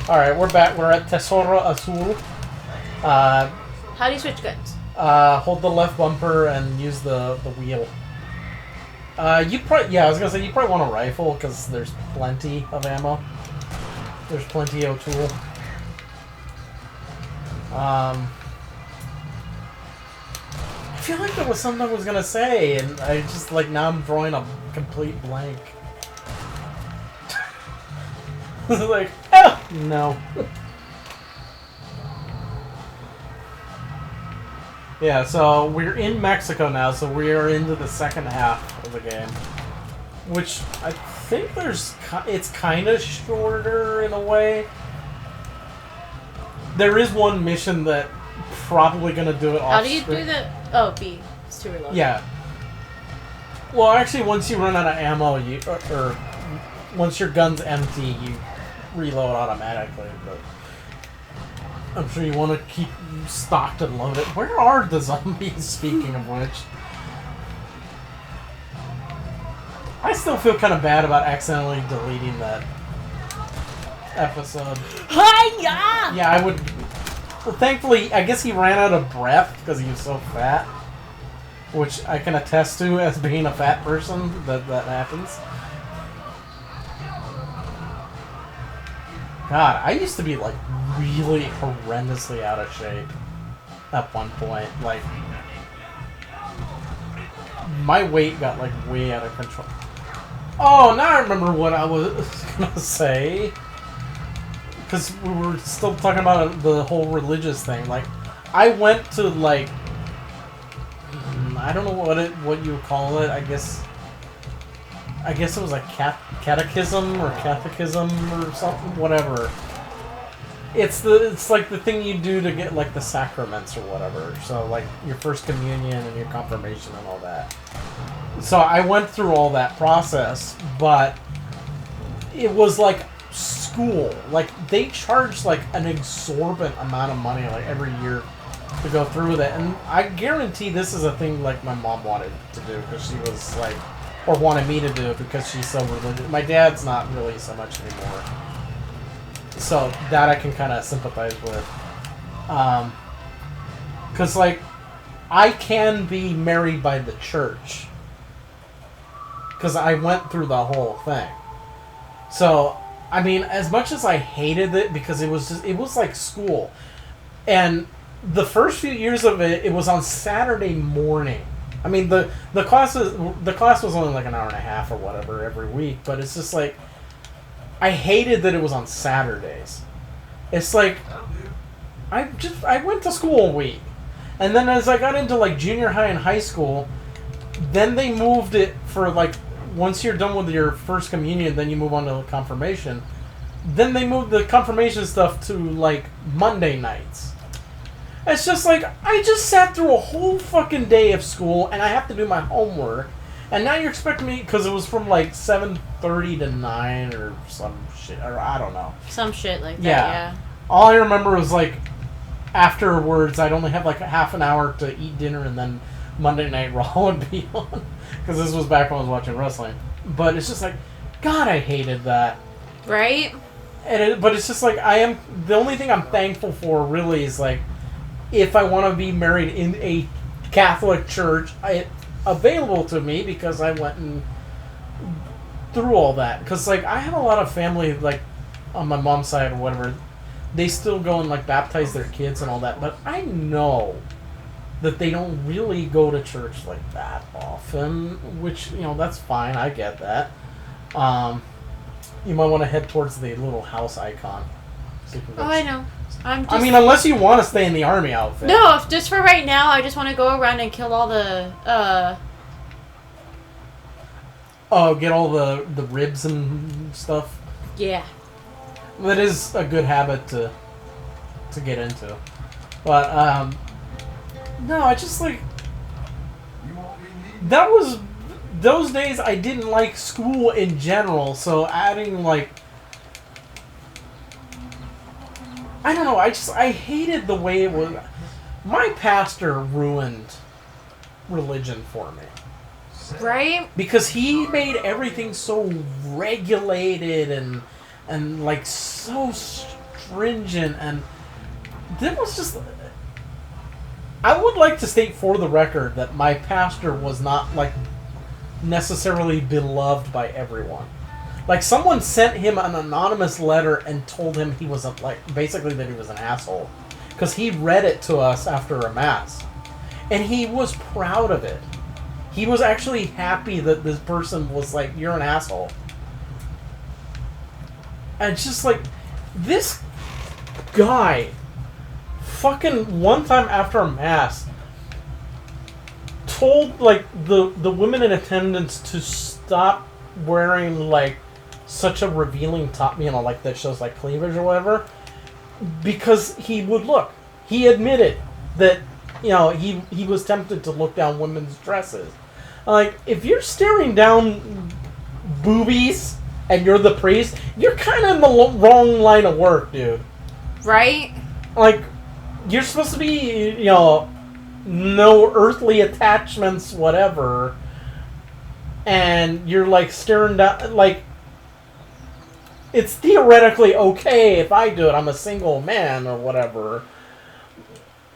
Alright, we're back. We're at Tesoro Azul. How do you switch guns? Hold the left bumper and use the wheel. You probably, I was gonna say, you probably want a rifle, because there's plenty of ammo. There's plenty of tool. I feel like there was something I was gonna say, and I just, like, now I'm drawing a complete blank. Like, oh, no. Yeah, so we're in Mexico now, so we are into the second half of the game. Which, I think it's kind of shorter in a way. There is one mission that probably going to do it off. How do you do that? Oh, B. It's too reload. Yeah. Well, actually, once you run out of ammo, or once your gun's empty, you reload automatically, but I'm sure you want to keep stocked and loaded. Where are the zombies, speaking of which? I still feel kind of bad about accidentally deleting that episode. Hi-ya! Yeah, I would... Well, thankfully, I guess he ran out of breath because he was so fat. Which I can attest to as being a fat person, that happens. God, I used to be, like, really horrendously out of shape at one point. Like, my weight got, like, way out of control. Oh, now I remember what I was gonna say. Because we were still talking about the whole religious thing. Like, I went to, like, I don't know what you would call it. I guess it was like catechism or catechism or something, whatever. It's like the thing you do to get like the sacraments or whatever. So like your first communion and your confirmation and all that. So I went through all that process, but it was like school. Like they charged like an exorbitant amount of money like every year to go through with it, and I guarantee this is a thing like my mom wanted to do because she was like, or wanted me to do it because she's so religious. My dad's not really so much anymore, so that I can kind of sympathize with. Because like, I can be married by the church because I went through the whole thing. So I mean, as much as I hated it because it was like school, and the first few years of it, it was on Saturday morning. I mean, the class was only like an hour and a half or whatever every week, but it's just like, I hated that it was on Saturdays. It's like, I went to school a week, and then as I got into like junior high and high school, then they moved it for like, once you're done with your first communion, then you move on to confirmation. Then they moved the confirmation stuff to like Monday nights. It's just like, I just sat through a whole fucking day of school, and I have to do my homework, and now you're expecting me, because it was from like 7:30 to 9 or some shit, or I don't know. Some shit like that, yeah. All I remember was like, afterwards, I'd only have like a half an hour to eat dinner, and then Monday Night Raw would be on, because this was back when I was watching wrestling. But it's just like, God, I hated that. Right? But it's just like, the only thing I'm thankful for really is like, if I want to be married in a Catholic church, it's available to me because I went and through all that. Because, like, I have a lot of family, like, on my mom's side or whatever, they still go and, like, baptize their kids and all that. But I know that they don't really go to church like that often, which, you know, that's fine. I get that. You might want to head towards the little house icon. So I know. I mean, unless you want to stay in the army outfit. No, just for right now, I just want to go around and kill all the, Oh, get all the ribs and stuff? Yeah. That is a good habit to get into. But, no, I just, like... That was... Those days, I didn't like school in general, so adding, like... I don't know, I hated the way it was. My pastor ruined religion for me. Right? Because he made everything so regulated and like so stringent, and there was just... I would like to state for the record that my pastor was not, like, necessarily beloved by everyone. Like, someone sent him an anonymous letter and told him he was, basically that he was an asshole. Because he read it to us after a mass. And he was proud of it. He was actually happy that this person was like, you're an asshole. And it's just like, this guy, fucking one time after a mass, told, like, the women in attendance to stop wearing, like, such a revealing top, you know, like that shows, like, cleavage or whatever. Because he would look. He admitted that, you know, he was tempted to look down women's dresses. Like, if you're staring down boobies and you're the priest, you're kind of in the wrong line of work, dude. Right? Like, you're supposed to be, you know, no earthly attachments, whatever. And you're, like, staring down, like, it's theoretically okay if I do it. I'm a single man or whatever.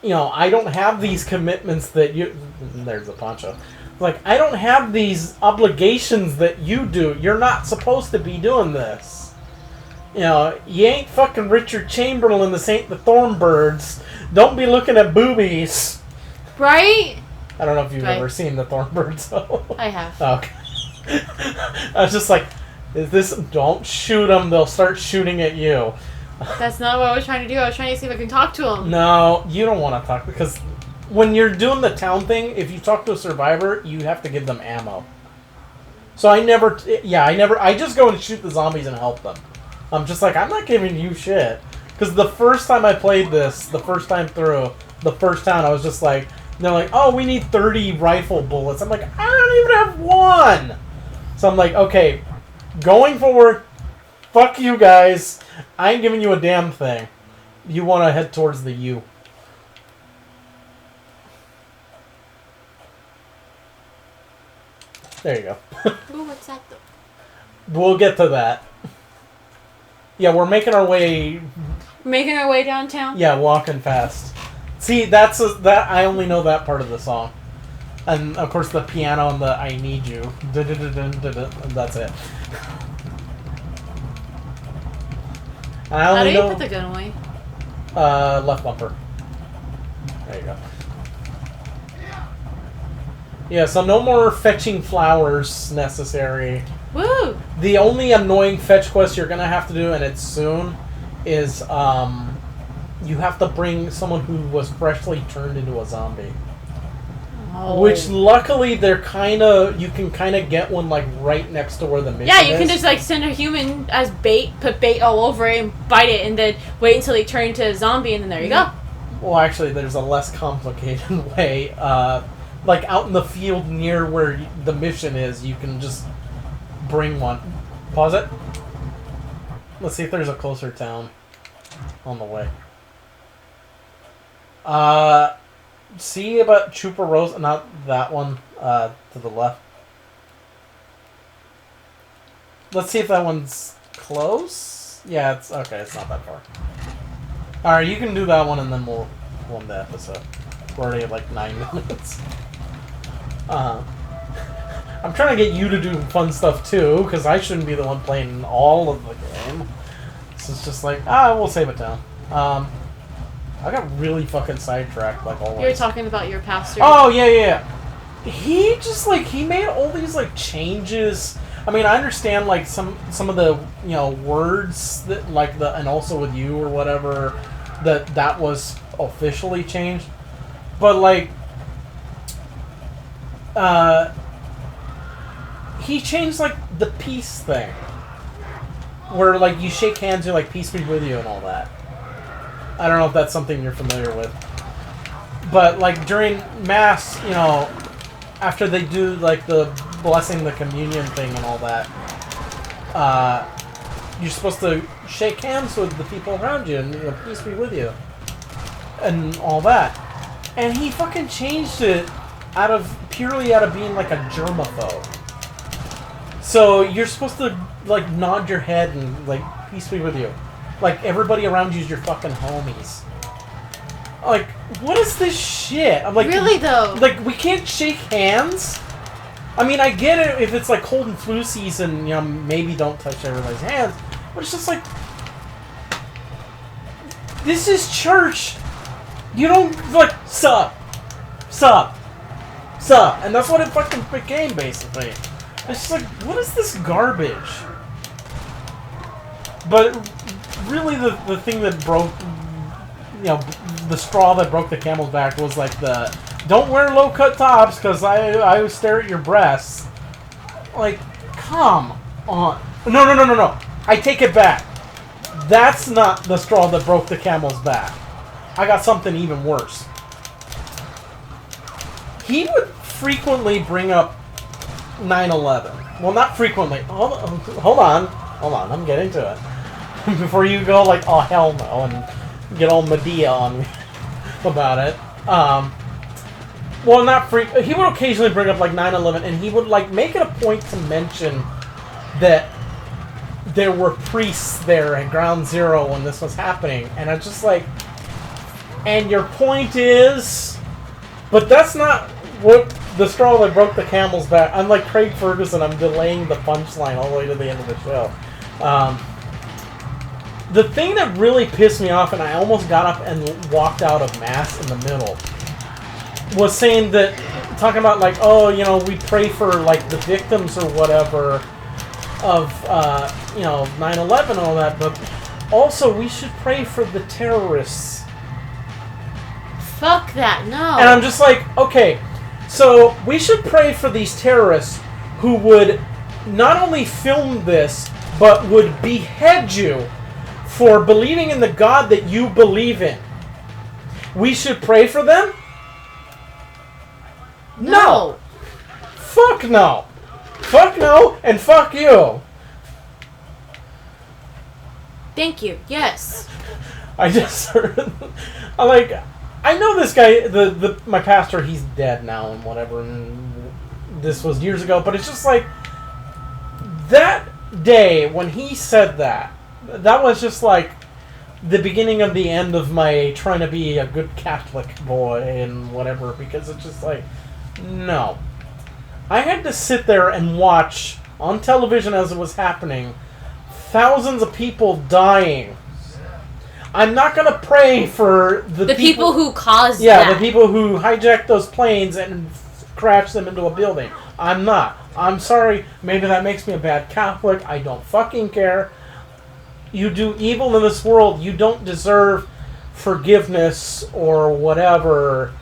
You know, I don't have these commitments that you... There's a poncho. Like, I don't have these obligations that you do. You're not supposed to be doing this. You know, you ain't fucking Richard Chamberlain, this ain't the Thornbirds. Don't be looking at boobies. Right? I don't know if you've ever seen the Thornbirds, so... I have. Okay. I was just like, is this... Don't shoot them, they'll start shooting at you. That's not what I was trying to do. I was trying to see if I can talk to him. No, you don't want to talk, because when you're doing the town thing, if you talk to a survivor, you have to give them ammo. So I just go and shoot the zombies and help them. I'm just like, I'm not giving you shit. Because the first time I played this, the first time through, the first town, I was just like, they're like, oh, we need 30 rifle bullets. I'm like, I don't even have one. So I'm like, okay, going forward, fuck you guys. I ain't giving you a damn thing. You want to head towards the U. There you go. Ooh, what's that though? We'll get to that. Yeah, we're making our way... Making our way downtown? Yeah, Walkin Fast. See, that I only know that part of the song. And, of course, the piano and the I Need You. That's it. How do you put the gun away? Left bumper. There you go. Yeah, so no more fetching flowers necessary. Woo! The only annoying fetch quest you're gonna have to do, and it's soon, is you have to bring someone who was freshly turned into a zombie. Oh. Which luckily they're you can kind of get one like right next to where the mission is. Yeah, you can just like send a human as bait, put bait all over it and bite it, and then wait until they turn into a zombie, and then there you go. Well, actually, there's a less complicated way. Like out in the field near where the mission is, you can just bring one. Pause it. Let's see if there's a closer town on the way. See about Chupa Rose, not that one, to the left. Let's see if that one's close. Yeah, it's okay. It's not that far. All right, you can do that one, and then we'll end the episode. We're already at like 9 minutes. I'm trying to get you to do fun stuff too, because I shouldn't be the one playing all of the game. So it's just like, we'll save it down. I got really fucking sidetracked, like always. You were talking about your pastor. Oh, yeah. He just, like, he made all these, like, changes. I mean, I understand, like, some of the, you know, words that, like, and also with you or whatever, that was officially changed. But, like, he changed, like, the peace thing. Where, like, you shake hands, you're like, peace be with you and all that. I don't know if that's something you're familiar with. But, like, during Mass, you know, after they do, like, the blessing the communion thing and all that, you're supposed to shake hands with the people around you and, you know, peace be with you. And all that. And he fucking changed it purely out of being, like, a germaphobe. So, you're supposed to, like, nod your head and, like, peace be with you. like everybody around you is your fucking homies. Like, what is this shit? I'm like, really though? Like, we can't shake hands? I mean, I get it if it's like cold and flu season, you know, maybe don't touch everybody's hands. But it's just like, this is church. You don't, like, sup. And that's what it fucking became, basically. It's just like, what is this garbage? But really the thing that broke, you know, the straw that broke the camel's back was like the, don't wear low-cut tops because I stare at your breasts. Like, come on. No. I take it back. That's not the straw that broke the camel's back. I got something even worse. He would frequently bring up 9/11. Well, not frequently. Hold on. I'm getting to it. Before you go like, oh, hell no, and get all Medea on me about it. Well, not he would occasionally bring up like 9/11, and he would like make it a point to mention that there were priests there at Ground Zero when this was happening, and I'm just like, and your point is, but that's not what the straw that broke the camel's back. I'm like Craig Ferguson. I'm delaying the punchline all the way to the end of the show. The thing that really pissed me off, and I almost got up and walked out of Mass in the middle, was saying that, talking about like, oh, you know, we pray for like the victims or whatever of, you know, 9/11 and all that, but also we should pray for the terrorists. Fuck that, no. And I'm just like, okay, so we should pray for these terrorists who would not only film this, but would behead you for believing in the God that you believe in. We should pray for them? No. Fuck no. Fuck no, and fuck you. Thank you. Yes. I just heard, I know this guy, my pastor, he's dead now and whatever, and this was years ago, but it's just like, that day when he said that was just like the beginning of the end of my trying to be a good Catholic boy and whatever, because it's just like, no. I had to sit there and watch on television as it was happening thousands of people dying. I'm not going to pray for the people who caused that. Yeah, the people who hijacked those planes and crashed them into a building. I'm not. I'm sorry. Maybe that makes me a bad Catholic. I don't fucking care. You do evil in this world. You don't deserve forgiveness or whatever,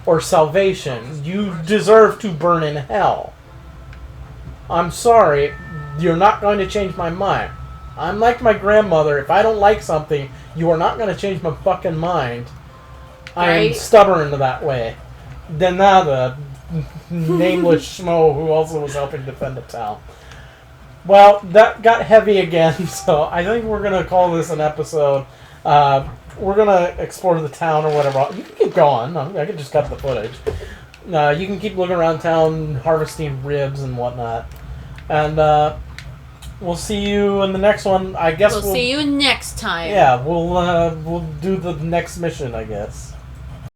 or salvation. You deserve to burn in hell. I'm sorry. You're not going to change my mind. I'm like my grandmother. If I don't like something, you are not going to change my fucking mind. I am stubborn that way. Denada, nameless schmo who also was helping defend the town. Well, that got heavy again, so I think we're going to call this an episode. We're going to explore the town or whatever. You can keep going. I can just cut the footage. You can keep looking around town, harvesting ribs and whatnot. And we'll see you in the next one. I guess we'll see you next time. Yeah, we'll do the next mission, I guess.